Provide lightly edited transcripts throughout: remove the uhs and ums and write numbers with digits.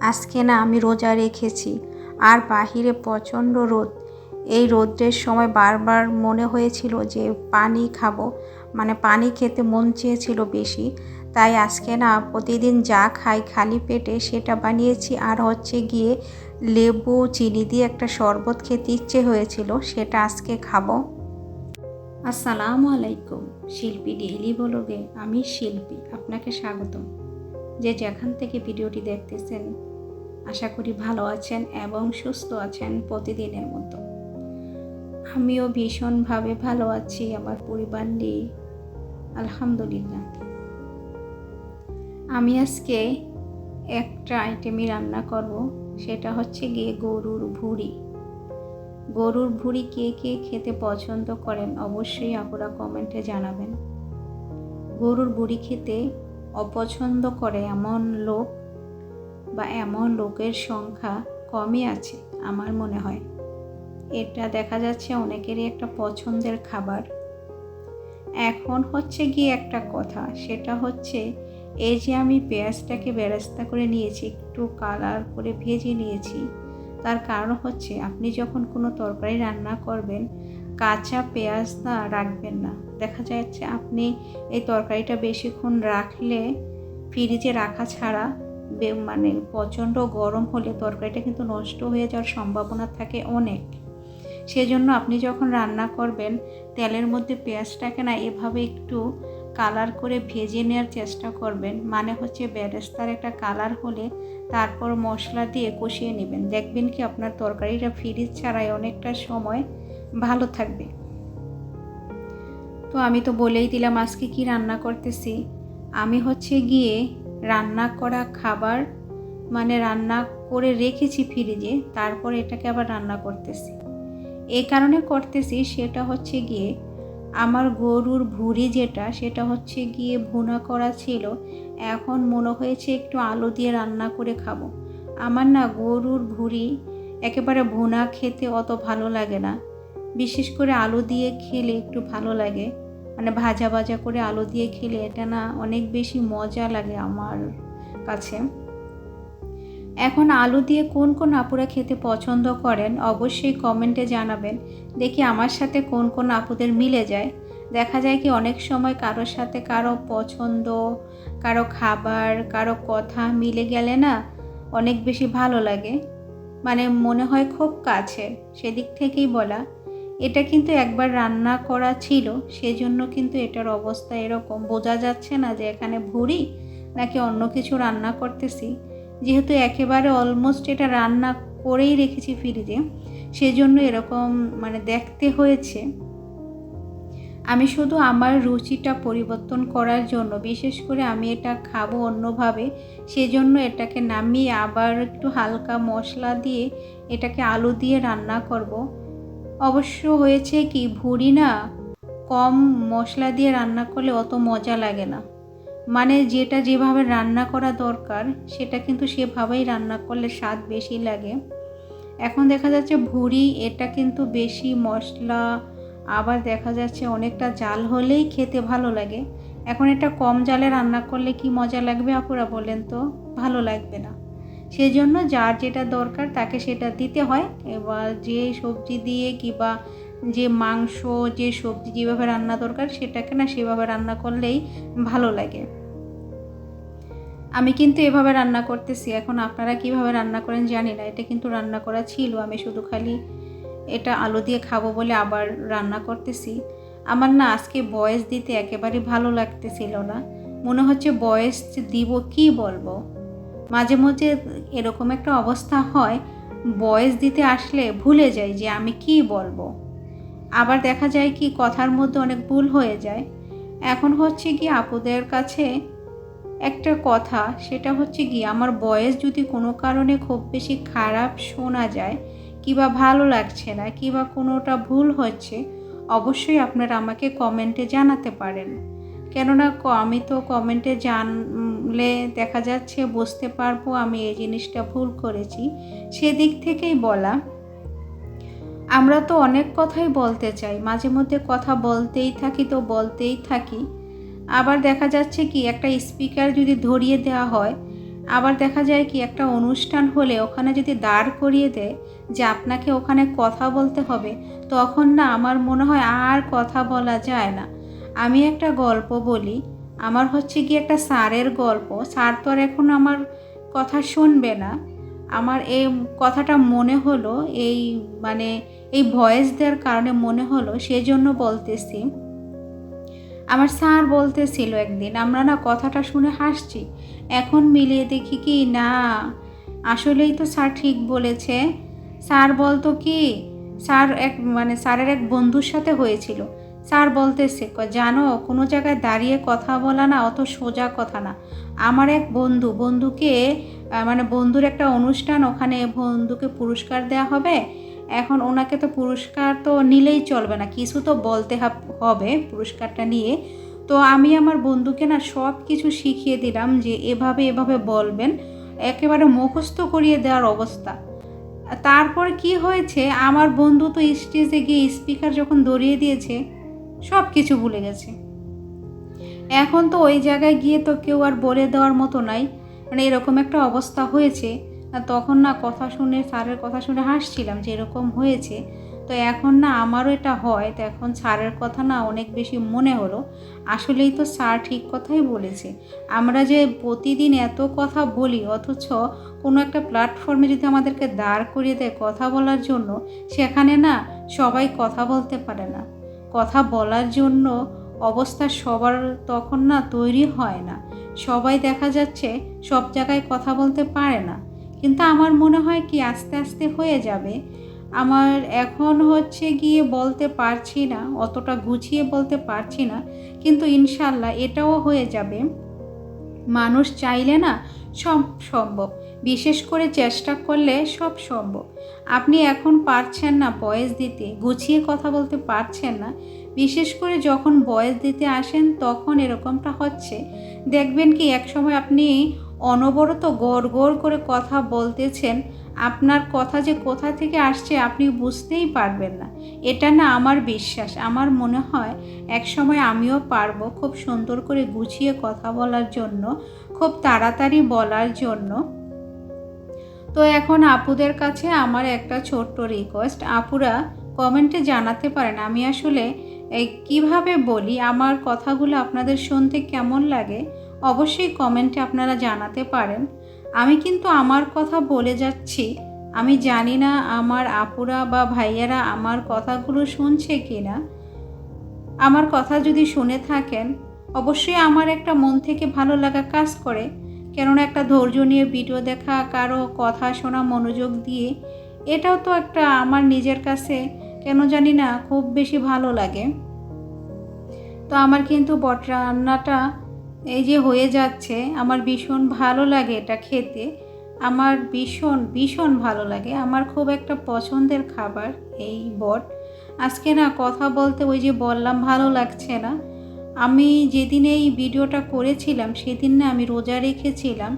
আজকে না আমি রোজা রেখেছি আর বাহিরে প্রচণ্ড রোদ। এই রোদ্রের সময় বারবার মনে হয়েছিল যে পানি খাবো, মানে পানি খেতে মন চেয়েছিল বেশি। তাই আজকে না প্রতিদিন যা খাই খালি পেটে সেটা বানিয়েছি, আর হচ্ছে গিয়ে লেবু চিনি দিয়ে একটা শরবত খেতে ইচ্ছে হয়েছিল, সেটা আজকে খাবো। আসসালামু আলাইকুম, শিল্পী ডেইলি ব্লগে আমি শিল্পী আপনাকে স্বাগতম। যে যেখান থেকে ভিডিওটি দেখতেছেন আশা করি ভালো আছেন এবং সুস্থ আছেন প্রতিদিনের মতো। আমিও ভীষণভাবে ভালো আছি, আমার পরিবার নিয়ে আলহামদুলিল্লাহ। আমি আজকে একটা আইটেমই রান্না করব, সেটা হচ্ছে গিয়ে গরুর ভুঁড়ি। গরুর ভুঁড়ি কে কে খেতে পছন্দ করেন অবশ্যই আপনারা কমেন্টে জানাবেন। গরুর ভুঁড়ি খেতে অপছন্দ করে এমন লোক বা এমন লোকের সংখ্যা কমই আছে আমার মনে হয়। এটা দেখা যাচ্ছে অনেকেরই একটা পছন্দের খাবার। এখন হচ্ছে গিয়ে একটা কথা, সেটা হচ্ছে এই যে আমি পেঁয়াজটাকে বেরেস্তা করে নিয়েছি, একটু কালার করে ভেজে নিয়েছি। তার কারণ হচ্ছে আপনি যখন কোনো তরকারি রান্না করবেন কাঁচা পেঁয়াজ না রাখবেন না। দেখা যাচ্ছে আপনি এই তরকারিটা বেশিক্ষণ রাখলে, ফ্রিজে রাখা ছাড়া মানে প্রচণ্ড গরম হলে তরকারিটা কিন্তু নষ্ট হয়ে যাওয়ার সম্ভাবনা থাকে অনেক। সেজন্য আপনি যখন রান্না করবেন তেলের মধ্যে পেঁয়াজটাকে না এভাবে একটু কালার করে ভেজে নেওয়ার চেষ্টা করবেন। মানে হচ্ছে বেরেস্তার একটা কালার হলে তারপর মশলা দিয়ে কষিয়ে নেবেন। দেখবেন কি আপনার তরকারিটা ফ্রিজ ছাড়াই অনেকটা সময় ভালো থাকবে। তো আমি তো বলেই দিলাম আজকে কি রান্না করতেছি। আমি হচ্ছে গিয়ে রান্না করা খাবার মানে রান্না করে রেখেছি ফ্রিজে, তারপর এটাকে আবার রান্না করতেছি। এই কারণে করতেছি, সেটা হচ্ছে গিয়ে আমার গরুর ভুঁড়ি যেটা, সেটা হচ্ছে গিয়ে ভুনা করা ছিল। এখন মনে হয়েছে একটু আলু দিয়ে রান্না করে খাবো। আমার না গরুর ভুঁড়ি একেবারে ভুনা খেতে অত ভালো লাগে না, বিশেষ করে আলু দিয়ে খেলে একটু ভালো লাগে। মানে ভাজা ভাজা করে আলু দিয়ে খেলে এটা না অনেক বেশি মজা লাগে আমার কাছে। এখন আলু দিয়ে কোন কোন আপুরা খেতে পছন্দ করেন অবশ্যই কমেন্টে জানাবেন। দেখি আমার সাথে কোন কোন আপুদের মিলে যায়। দেখা যায় কি অনেক সময় কারোর সাথে কারো পছন্দ, কারো খাবার, কারো কথা মিলে গেলে না অনেক বেশি ভালো লাগে, মানে মনে হয় খুব কাছে। সেদিক থেকেই বলা। এটা কিন্তু একবার রান্না করা ছিল, সেজন্য কিন্তু এটার অবস্থা এরকম। বোঝা যাচ্ছে না যে এখানে ভুঁড়ি নাকি অন্য কিছু রান্না করতেছি। যেহেতু একেবারে অলমোস্ট এটা রান্না করেই রেখেছি ফ্রিজে, সেজন্য এরকম মানে দেখতে হয়েছে। আমি শুধু আমার রুচিটা পরিবর্তন করার জন্য, বিশেষ করে আমি এটা খাবো অন্যভাবে, সেজন্য এটাকে নামিয়ে আবার একটু হালকা মশলা দিয়ে এটাকে আলু দিয়ে রান্না করব। অবশ্য হয়েছে কি ভুঁড়ি না কম মশলা দিয়ে রান্না করলে অত মজা লাগে না। মানে যেটা যেভাবে রান্না করা দরকার সেটা কিন্তু সেভাবেই রান্না করলে স্বাদ বেশি লাগে। এখন দেখা যাচ্ছে ভুঁড়ি এটা কিন্তু বেশি মশলা, আবার দেখা যাচ্ছে অনেকটা জাল হলেই খেতে ভালো লাগে। এখন এটা কম জালে রান্না করলে কি মজা লাগবে আপুরা বলেন তো? ভালো লাগবে না। সেজন্য যার যেটা দরকার তাকে সেটা দিতে হয়। এবার যে সবজি দিয়ে কিংবা যে মাংস, যে সবজি যেভাবে রান্না দরকার সেটাকে না সেভাবে রান্না করলেই ভালো লাগে। আমি কিন্তু এভাবে রান্না করতেছি। এখন আপনারা কিভাবে রান্না করেন জানি না। এটা কিন্তু রান্না করা ছিল, আমি শুধু খালি এটা আলু দিয়ে খাবো বলে আবার রান্না করতেছি। আমার না আজকে ভয়েস দিতে একেবারে ভালো লাগতেছিল না। মনে হচ্ছে ভয়েস দিব কি বলবো। মাঝে মাঝে এরকম একটা অবস্থা হয়, ভয়েস দিতে আসলে ভুলে যাই যে আমি কি বলবো। আবার দেখা যায় কি কথার মধ্যে অনেক ভুল হয়ে যায়। এখন হচ্ছে কি আপুদের কাছে একটা কথা, সেটা হচ্ছে কি আমার ভয়েস যদি কোনো কারণে খুব বেশি খারাপ শোনা যায় কিংবা ভালো লাগছে না কিংবা কোনোটা ভুল হচ্ছে, অবশ্যই আপনারা আমাকে কমেন্টে জানাতে পারেন। কেননা আমি তো কমেন্টে জানলে দেখা যাচ্ছে বুঝতে পারবো আমি এই জিনিসটা ভুল করেছি। সেদিক থেকেই বলা। আমরা তো অনেক কথাই বলতে চাই, মাঝে মধ্যে কথা বলতেই থাকি। আবার দেখা যাচ্ছে কি একটা স্পিকার যদি ধরিয়ে দেওয়া হয়, আবার দেখা যায় কি একটা অনুষ্ঠান হলে ওখানে যদি দাঁড় করিয়ে দেয় যে আপনাকে ওখানে কথা বলতে হবে, তখন না আমার মনে হয় আর কথা বলা যায় না। আমি একটা গল্প বলি। আমার হচ্ছে গিয়ে একটা স্যারের গল্প। স্যার তো আর এখন আমার কথা শুনবে না। আমার এই কথাটা মনে হলো এই মানে এই ভয়েস দেওয়ার কারণে মনে হলো, সেজন্য বলতেছি। আমার স্যার বলতেছিল একদিন, আমরা না কথাটা শুনে হাসছি। এখন মিলিয়ে দেখি কি না, আসলেই তো স্যার ঠিক বলেছে। স্যার বলতো কি, স্যারের এক বন্ধুর সাথে হয়েছিল। স্যার বলতেছে, জানো কোনো জায়গায় দাঁড়িয়ে কথা বলা না অত সোজা কথা না। আমার এক বন্ধুকে বন্ধুর একটা অনুষ্ঠান, ওখানে বন্ধুকে পুরস্কার দেওয়া হবে। এখন ওনাকে তো পুরস্কার তো নিলেই চলবে না, কিছু তো বলতে হবে পুরস্কারটা নিয়ে। তো আমি আমার বন্ধুকে না সব কিছু শিখিয়ে দিলাম যে এভাবে এভাবে বলবেন, একেবারে মুখস্থ করিয়ে দেওয়ার অবস্থা। তারপর কি হয়েছে, আমার বন্ধু তো স্টেজে গিয়ে স্পিকার যখন ধরিয়ে দিয়েছে, সব কিছু ভুলে গেছে। এখন তো ওই জায়গায় গিয়ে তো কেউ আর বলে দেওয়ার মতো নাই, এরকম একটা অবস্থা হয়েছে। তখন না কথা শুনে, স্যারের কথা শুনে হাসছিলাম যে এরকম হয়েছে। তো এখন না আমারও এটা হয়, তো এখন স্যারের কথা না অনেক বেশি মনে হলো। আসলেই তো স্যার ঠিক কথাই বলেছে। আমরা যে প্রতিদিন এত কথা বলি, অথচ কোনো একটা প্ল্যাটফর্মে যদি আমাদেরকে দাঁড় করিয়ে দেয় কথা বলার জন্য, সেখানে না সবাই কথা বলতে পারে না। কথা বলার জন্য অবস্থা সবার তখন না তৈরি হয় না। সবাই দেখা যাচ্ছে সব জায়গায় কথা বলতে পারে না। কিন্তু আমার মনে হয় কি আস্তে আস্তে হয়ে যাবে। আমার এখন হচ্ছে গিয়ে বলতে পারছি না, অতটা গুছিয়ে বলতে পারছি না, কিন্তু ইনশাল্লাহ এটাও হয়ে যাবে। মানুষ চাইলে না সব সম্ভব, বিশেষ করে চেষ্টা করলে সব সম্ভব। আপনি এখন পারছেন না ভয়েস দিতে, গুছিয়ে কথা বলতে পারছেন না, বিশেষ করে যখন ভয়েস দিতে আসেন তখন এরকমটা হচ্ছে। দেখবেন কি একসময় আপনি অনবরত গড় গড় করে কথা বলতেছেন, আপনার কথা যে কোথা থেকে আসছে আপনি বুঝতেই পারবেন না। এটা না আমার বিশ্বাস, আমার মনে হয় একসময় আমিও পারবো খুব সুন্দর করে গুছিয়ে কথা বলার জন্য, খুব তাড়াতাড়ি বলার জন্য। তো এখন আপুদের কাছে আমার একটা ছোট্ট রিকোয়েস্ট, আপুরা কমেন্টে জানাতে পারেন আমি আসলে কিভাবে বলি, আমার কথাগুলো আপনাদের শুনতে কেমন লাগে, অবশ্যই কমেন্টে আপনারা জানাতে পারেন। আমি কিন্তু আমার কথা বলে যাচ্ছি, আমি জানি না আমার আপুরা বা ভাইয়ারা আমার কথাগুলো শুনছে কি না। আমার কথা যদি শুনে থাকেন, অবশ্যই আমার একটা মন থেকে ভালো লাগা কাজ করে। কেননা একটা ধৈর্য নিয়ে ভিডিও দেখা, কারো কথা শোনা মনোযোগ দিয়ে, এটাও তো একটা আমার নিজের কাছে কেন জানি না খুব বেশি ভালো লাগে। তো আমার কিন্তু বট রান্নাটা এই যে হয়ে যাচ্ছে, আমার ভীষণ ভালো লাগে এটা খেতে। আমার ভীষণ ভীষণ ভালো লাগে, আমার খুব একটা পছন্দের খাবার এই বট। আজকে না কথা বলতে ওই যে বললাম ভালো লাগছে না। আমি যেদিন এই ভিডিওটা করেছিলাম সেদিন না আমি রোজা রেখেছিলাম।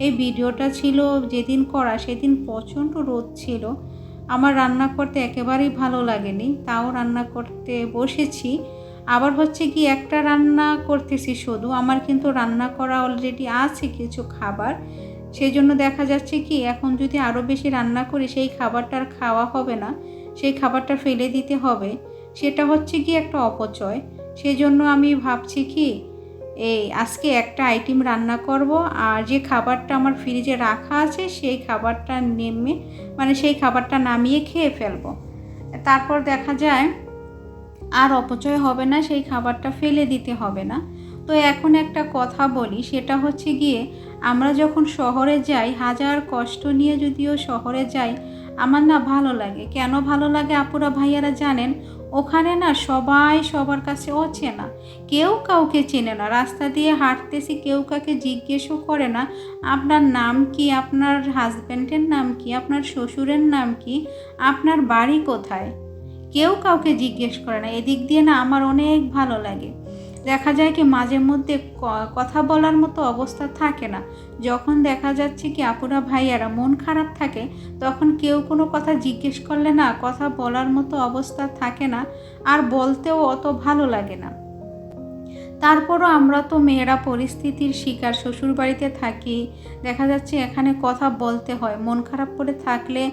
এই ভিডিওটা ছিল যেদিন করা, সেদিন প্রচণ্ড রোদ ছিল। আমার রান্না করতে একেবারেই ভালো লাগেনি, তাও রান্না করতে বসেছি। আবার হচ্ছে কি একটা রান্না করতেছি শুধু, আমার কিন্তু রান্না করা অলরেডি আছে কিছু খাবার। সেই জন্য দেখা যাচ্ছে কি এখন যদি আরও বেশি রান্না করি সেই খাবারটা আর খাওয়া হবে না, সেই খাবারটা ফেলে দিতে হবে। সেটা হচ্ছে কি একটা অপচয়। সেই জন্য আমি ভাবছি কি এই আজকে একটা আইটেম রান্না করব, আর যে খাবারটা আমার ফ্রিজে রাখা আছে সেই খাবারটা সেই খাবারটা নামিয়ে খেয়ে ফেলবো। তারপর দেখা যায় আর অপচয় হবে না, সেই খাবারটা ফেলে দিতে হবে না। তো এখন একটা কথা বলি, সেটা হচ্ছে গিয়ে আমরা যখন শহরে যাই, হাজার কষ্ট নিয়ে যদিও শহরে যাই, আমার না ভালো লাগে। কেন ভালো লাগে আপুরা ভাইয়ারা জানেন? ওখানে না সবাই সবার কাছে অচেনা, কেউ কাউকে চেনে না। রাস্তা দিয়ে হাঁটতেছি, কেউ কাউকে জিজ্ঞেসও করে না আপনার নাম কি, আপনার হাজব্যান্ডের নাম কি, আপনার শ্বশুরের নাম কি, আপনার বাড়ি কোথায়, কেউ কাউকে জিজ্ঞেস করে না। এদিক দিয়ে না আমার অনেক ভালো লাগে। দেখা যায় কি মাঝে মধ্যে কথা বলার মতো অবস্থা থাকে না, যখন দেখা যাচ্ছে কি আপুরা ভাইয়ারা মন খারাপ থাকে, তখন কেউ কোনো কথা জিজ্ঞেস করলে না কথা বলার মতো অবস্থা থাকে না, আর বলতেও অত ভালো লাগে না। তারপরও আমরা তো মেয়েরা পরিস্থিতির শিকার, শ্বশুরবাড়িতে থাকি, দেখা যাচ্ছে এখানে কথা বলতে হয়। মন খারাপ করে থাকলে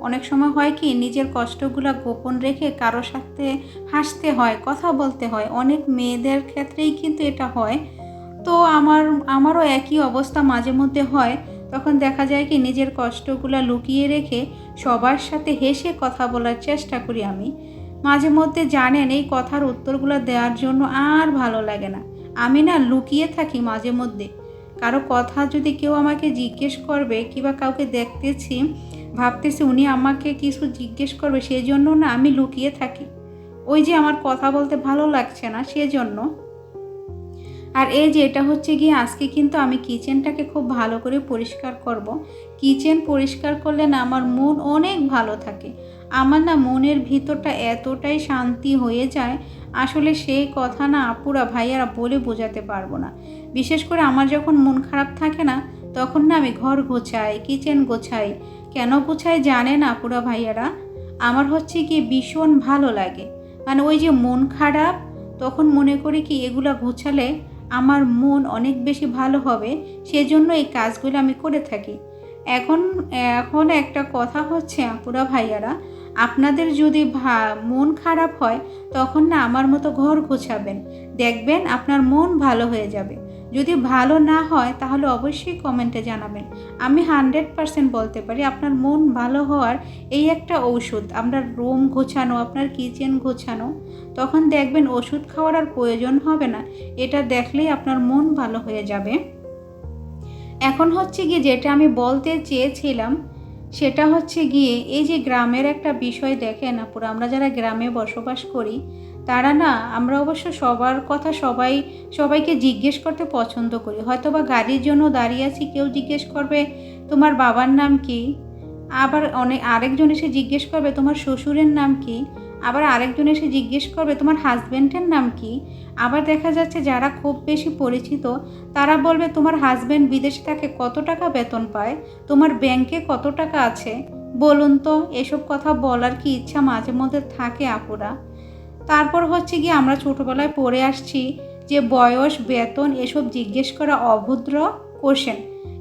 অনেক সময় হয় কি নিজের কষ্টগুলো গোপন রেখে কারোর সাথে হাসতে হয়, কথা বলতে হয়। অনেক মেয়েদের ক্ষেত্রেই কিন্তু এটা হয়। তো আমারও একই অবস্থা মাঝে মধ্যে হয়। তখন দেখা যায় কি নিজের কষ্টগুলো লুকিয়ে রেখে সবার সাথে হেসে কথা বলার চেষ্টা করি আমি। মাঝে মধ্যে জানেন এই কথার উত্তরগুলো দেওয়ার জন্য আর ভালো লাগে না। আমি না লুকিয়ে থাকি মাঝে মধ্যে। কারো কথা যদি কেউ আমাকে জিজ্ঞেস করবে কিংবা কাউকে দেখতেছি, ভাবতেছি উনি আমাকে কিছু জিজ্ঞেস করবে, সেই জন্য না আমি লুকিয়ে থাকি। ওই যে আমার কথা বলতে ভালো লাগছে না সেজন্য। আর এই যে এটা হচ্ছে গিয়ে আজকে কিন্তু আমি কিচেনটাকে খুব ভালো করে পরিষ্কার করব। কিচেন পরিষ্কার করলে না আমার মন অনেক ভালো থাকে। আমার না মনের ভিতরটা এতটাই শান্তি হয়ে যায়, আসলে সেই কথা না আপুরা ভাইয়ারা বলে বোঝাতে পারবো না। বিশেষ করে আমার যখন মন খারাপ থাকে না, তখন না আমি ঘর গোছাই, কিচেন গোছাই। কেন গোছাই জানেন আপুরা ভাইয়ারা? আমার হচ্ছে কি ভীষণ ভালো লাগে। মানে ওই যে মন খারাপ, তখন মনে করি কি এগুলা গোছালে আমার মন অনেক বেশি ভালো হবে, সেজন্য এই কাজগুলো আমি করে থাকি। এখন এখন একটা কথা হচ্ছে আপুরা ভাইয়ারা, আপনাদের যদি মন খারাপ হয় তখন না আমার মতো ঘর গোছাবেন, দেখবেন আপনার মন ভালো হয়ে যাবে। যদি ভালো না হয় তাহলে অবশ্যই কমেন্টে জানাবেন। আমি 100% বলতে পারি আপনার মন ভালো হওয়ার এই একটা ঔষধ। আপনার রুম গোছানো, আপনার কিচেন গোছানো, তখন দেখবেন ওষুধ খাওয়ার আর প্রয়োজন হবে না। এটা দেখলেই আপনার মন ভালো হয়ে যাবে। এখন হচ্ছে গিয়ে যেটা আমি বলতে চেয়েছিলাম, সেটা হচ্ছে গিয়ে এই যে গ্রামের একটা বিষয় দেখেন আপুরা, আমরা যারা গ্রামে বসবাস করি তারা না, আমরা অবশ্য সবার কথা সবাইকে জিজ্ঞেস করতে পছন্দ করি। হয়তো বা গাড়ির জন্য দাঁড়িয়ে আছি, কেউ জিজ্ঞেস করবে তোমার বাবার নাম কি, আবার আরেকজন এসে জিজ্ঞেস করবে তোমার শ্বশুরের নাম কি, আবার আরেকজন এসে জিজ্ঞেস করবে তোমার হাজব্যান্ডের নাম কি। আবার দেখা যাচ্ছে যারা খুব বেশি পরিচিত তারা বলবে তোমার হাজব্যান্ড বিদেশে থাকে, কত টাকা বেতন পায়, তোমার ব্যাংকে কত টাকা আছে। বলুন তো, এসব কথা বলার কি ইচ্ছা মাঝে মধ্যে থাকে আপুরা? তারপর হচ্ছে গিয়ে আমরা ছোটোবেলায় পড়ে আসছি যে বয়স, বেতন এসব জিজ্ঞেস করা অভদ্র কোশ্চেন।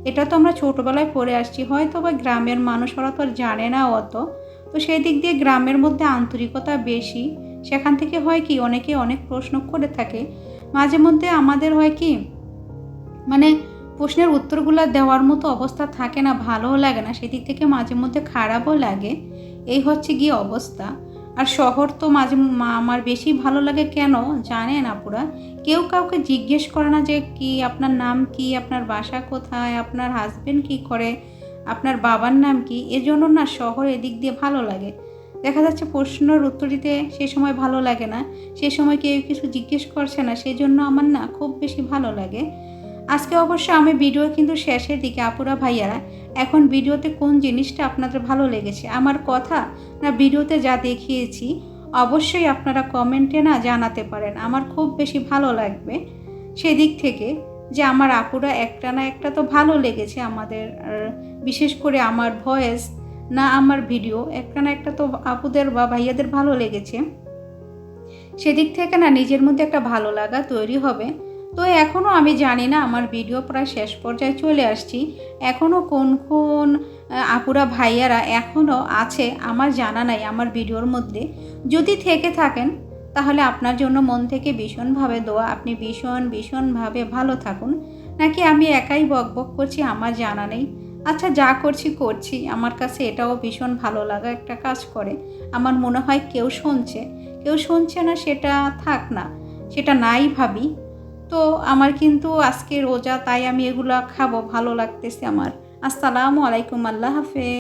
এটা তো আমরা ছোটোবেলায় পড়ে আসছি, হয়তো বা গ্রামের মানুষ ওরা তো আর জানে না অত। তো সেই দিক দিয়ে গ্রামের মধ্যে আন্তরিকতা বেশি, সেখান থেকে হয় কি অনেকে অনেক প্রশ্ন করে থাকে। মাঝে মধ্যে আমাদের হয় কি মানে প্রশ্নের উত্তরগুলো দেওয়ার মতো অবস্থা থাকে না, ভালোও লাগে না, সেদিক থেকে মাঝে মধ্যে খারাপও লাগে। এই হচ্ছে গিয়ে অবস্থা। আর শহর তো আমার বেশি ভালো লাগে কেন জানেন আপুরা? কেউ কাউকে জিজ্ঞেস করে না যে কি আপনার নাম কি, আপনার বাসা কোথায়, আপনার হাজবেন্ড কি করে, আপনার বাবার নাম কি। এজন্য না শহর এদিক দিয়ে ভালো লাগে। দেখা যাচ্ছে প্রশ্নের উত্তর দিতে সে সময় ভালো লাগে না, সে সময় কেউ কিছু জিজ্ঞেস করছে না, সেই জন্য আমার না খুব বেশি ভালো লাগে। আজকে অবশ্য আমি ভিডিও কিন্তু শেষের দিকে আপুরা ভাইয়ারা, এখন ভিডিওতে কোন জিনিসটা আপনাদের ভালো লেগেছে, আমার কথা না ভিডিওতে যা দেখিয়েছি, অবশ্যই আপনারা কমেন্টে না জানাতে পারেন। আমার খুব বেশি ভালো লাগবে সেদিক থেকে যে আমার আপুরা একটা না একটা তো ভালো লেগেছে আমাদের। বিশেষ করে আমার ভয়েস না আমার ভিডিও একটা না একটা তো আপুদের বা ভাইয়াদের ভালো লেগেছে, সেদিক থেকে না নিজের মধ্যে একটা ভালো লাগা তৈরি হবে। তো এখনও আমি জানি না, আমার ভিডিও প্রায় শেষ পর্যায়ে চলে আসছি। এখনও কোন কোন আপুরা ভাইয়ারা এখনও আছে আমার জানা নাই আমার ভিডিওর মধ্যে। যদি থেকে থাকেন তাহলে আপনার জন্য মন থেকে ভীষণভাবে দোয়া। আপনি ভীষণভাবে ভালো থাকুন। নাকি আমি একাই বকবক করছি আমার জানা নেই। আচ্ছা, যা করছি আমার কাছে এটাও ভীষণ ভালো লাগা একটা কাজ করে। আমার মনে হয় কেউ শুনছে না, সেটা থাক না, সেটা নাই ভাবি। তো আমার কিন্তু আজকে রোজা, তাই আমি এগুলো খাবো, ভালো লাগতেছে আমার। আসসালামু আলাইকুম, আল্লাহ হাফেজ।